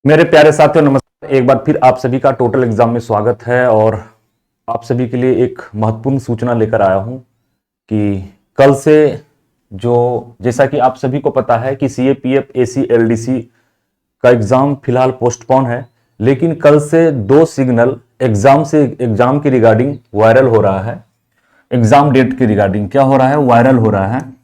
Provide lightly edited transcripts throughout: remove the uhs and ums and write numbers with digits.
मेरे प्यारे साथियों नमस्कार। एक बार फिर आप सभी का टोटल एग्जाम में स्वागत है और आप सभी के लिए एक महत्वपूर्ण सूचना लेकर आया हूं कि कल से जो जैसा कि आप सभी को पता है कि सीएपीएफ एसी एलडीसी का एग्जाम फिलहाल पोस्टपोन है, लेकिन कल से दो सिग्नल एग्जाम के रिगार्डिंग वायरल हो रहा है। एग्जाम डेट के रिगार्डिंग क्या हो रहा है, वायरल हो रहा है,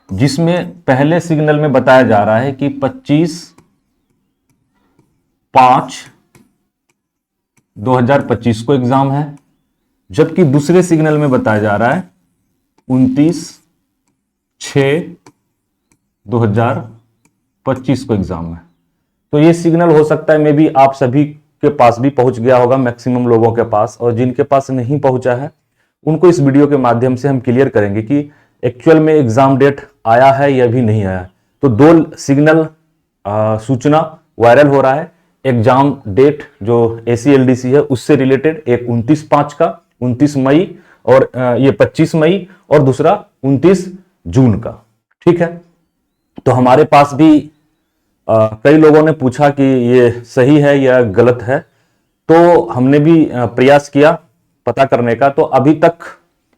जिसमें पहले सिग्नल में बताया जा रहा है कि 25/5/2025 को एग्जाम है, जबकि दूसरे सिग्नल में बताया जा रहा है 29/6/2025 को एग्जाम है। तो ये सिग्नल हो सकता है मे बी आप सभी के पास भी पहुंच गया होगा, मैक्सिमम लोगों के पास, और जिनके पास नहीं पहुंचा है उनको इस वीडियो के माध्यम से हम क्लियर करेंगे कि एक्चुअल में एग्जाम डेट आया है या भी नहीं आया। तो दो सिग्नल सूचना वायरल हो रहा है। एग्जाम डेट जो एसीएलडीसी है उससे रिलेटेड, एक 29/5 का 29 मई और ये 25 मई, और दूसरा 29 जून का। ठीक है, तो हमारे पास भी कई लोगों ने पूछा कि ये सही है या गलत है, तो हमने भी प्रयास किया पता करने का। तो अभी तक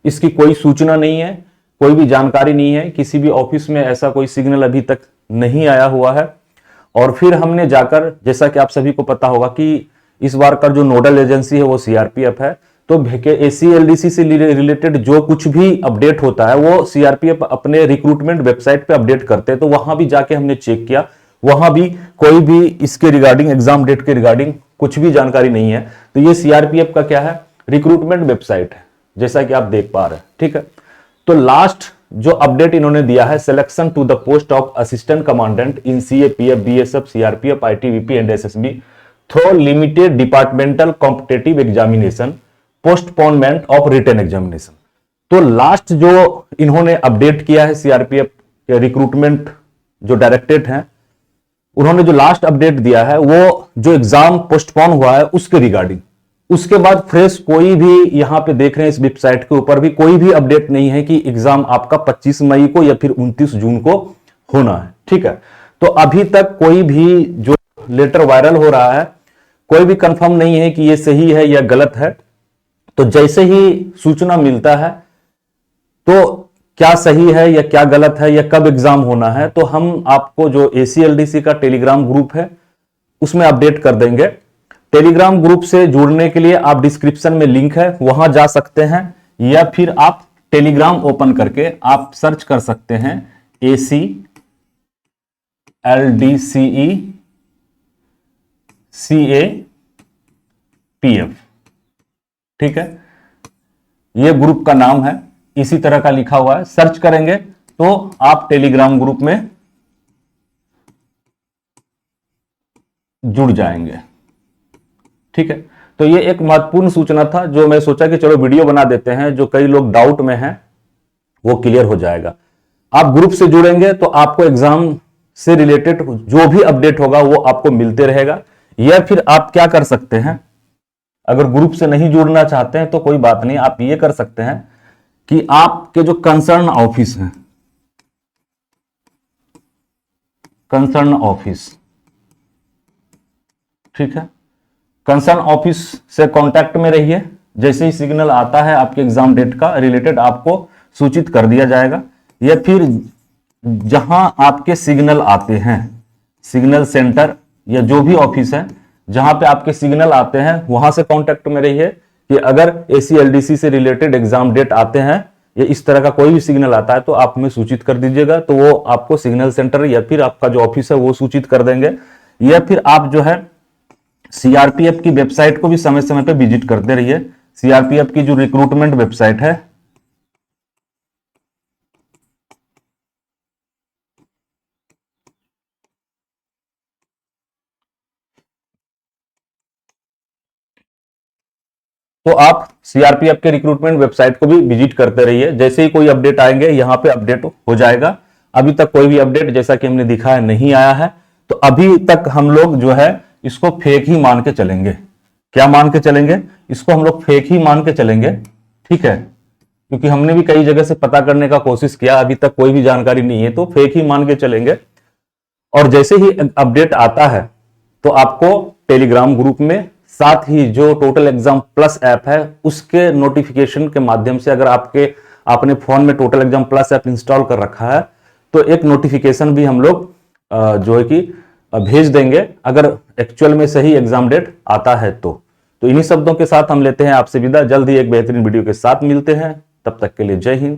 इसकी कोई सूचना नहीं है, कोई भी जानकारी नहीं है, किसी भी ऑफिस में ऐसा कोई सिग्नल अभी तक नहीं आया हुआ है। और फिर हमने जाकर, जैसा कि आप सभी को पता होगा कि इस बार का जो नोडल एजेंसी है वो सीआरपीएफ है, तो एसीएलडीसी से रिलेटेड जो कुछ भी अपडेट होता है वो सीआरपीएफ अपने रिक्रूटमेंट वेबसाइट पे अपडेट करते हैं। तो वहां भी जाके हमने चेक किया, वहां भी कोई भी इसके रिगार्डिंग, एग्जाम डेट के रिगार्डिंग कुछ भी जानकारी नहीं है। तो ये सीआरपीएफ का क्या है, रिक्रूटमेंट वेबसाइट है, जैसा कि आप देख पा रहे हैं। ठीक है, तो लास्ट जो अपडेट इन्होंने दिया है, selection to the post of assistant commandant in CAPF BSF CRPF ITBP and SSB through limited departmental competitive examination postponement of written examination. तो लास्ट जो इन्होंने अपडेट किया है, सीआरपीएफ के रिक्रूटमेंट जो डायरेक्टरेट हैं, उन्होंने जो लास्ट अपडेट दिया है वो जो एग्जाम पोस्टपोन हुआ है उसके रिगार्डिंग। उसके बाद फ्रेश कोई भी, यहां पे देख रहे हैं इस वेबसाइट के ऊपर भी कोई भी अपडेट नहीं है कि एग्जाम आपका 25 मई को या फिर 29 जून को होना है। ठीक है, तो अभी तक कोई भी जो लेटर वायरल हो रहा है, कोई भी कंफर्म नहीं है कि ये सही है या गलत है। तो जैसे ही सूचना मिलता है तो क्या सही है या क्या गलत है या कब एग्जाम होना है, तो हम आपको जो एसीएलडीसी का टेलीग्राम ग्रुप है उसमें अपडेट कर देंगे। टेलीग्राम ग्रुप से जुड़ने के लिए आप डिस्क्रिप्शन में लिंक है, वहां जा सकते हैं, या फिर आप टेलीग्राम ओपन करके आप सर्च कर सकते हैं ACLDCE ठीक है, ये ग्रुप का नाम है, इसी तरह का लिखा हुआ है। सर्च करेंगे तो आप टेलीग्राम ग्रुप में जुड़ जाएंगे। ठीक है, तो ये एक महत्वपूर्ण सूचना था जो मैं सोचा कि चलो वीडियो बना देते हैं, जो कई लोग डाउट में हैं वो क्लियर हो जाएगा। आप ग्रुप से जुड़ेंगे तो आपको एग्जाम से रिलेटेड जो भी अपडेट होगा वो आपको मिलते रहेगा। या फिर आप क्या कर सकते हैं, अगर ग्रुप से नहीं जुड़ना चाहते हैं तो कोई बात नहीं, आप ये कर सकते हैं कि आपके जो कंसर्न ऑफिस है, कंसर्न ऑफिस, ठीक है, कंसर्न ऑफिस से कांटेक्ट में रहिए। जैसे ही सिग्नल आता है आपके एग्जाम डेट का रिलेटेड आपको सूचित कर दिया जाएगा। या फिर जहां आपके सिग्नल आते हैं, सिग्नल सेंटर या जो भी ऑफिस है जहां पे आपके सिग्नल आते हैं, वहां से कांटेक्ट में रहिए कि अगर एसीएलडीसी से रिलेटेड एग्जाम डेट आते हैं या इस तरह का कोई भी सिग्नल आता है तो आप हमें सूचित कर दीजिएगा, तो वो आपको सिग्नल सेंटर या फिर आपका जो ऑफिस है वो सूचित कर देंगे। या फिर आप जो है सीआरपीएफ की वेबसाइट को भी समय समय पे विजिट करते रहिए। सीआरपीएफ की जो रिक्रूटमेंट वेबसाइट है, तो आप सीआरपीएफ के रिक्रूटमेंट वेबसाइट को भी विजिट करते रहिए। जैसे ही कोई अपडेट आएंगे यहां पे अपडेट हो जाएगा। अभी तक कोई भी अपडेट, जैसा कि हमने दिखाया, नहीं आया है, तो अभी तक हम लोग जो है इसको फेक ही मान के चलेंगे। क्या मान के चलेंगे, इसको हम लोग फेक ही मान के चलेंगे। ठीक है, क्योंकि हमने भी कई जगह से पता करने का कोशिश किया, अभी तक कोई भी जानकारी नहीं है, तो फेक ही मान के चलेंगे। और जैसे ही अपडेट आता है तो आपको टेलीग्राम ग्रुप में, साथ ही जो टोटल एग्जाम प्लस ऐप है उसके नोटिफिकेशन के माध्यम से, अगर आपने फोन में total exam plus app install कर रखा है तो एक नोटिफिकेशन भी हम लोग जो है कि भेज देंगे अगर एक्चुअल में सही एग्जाम डेट आता है तो इन्हीं शब्दों के साथ हम लेते हैं आपसे विदा। जल्द ही एक बेहतरीन वीडियो के साथ मिलते हैं, तब तक के लिए जय हिंद।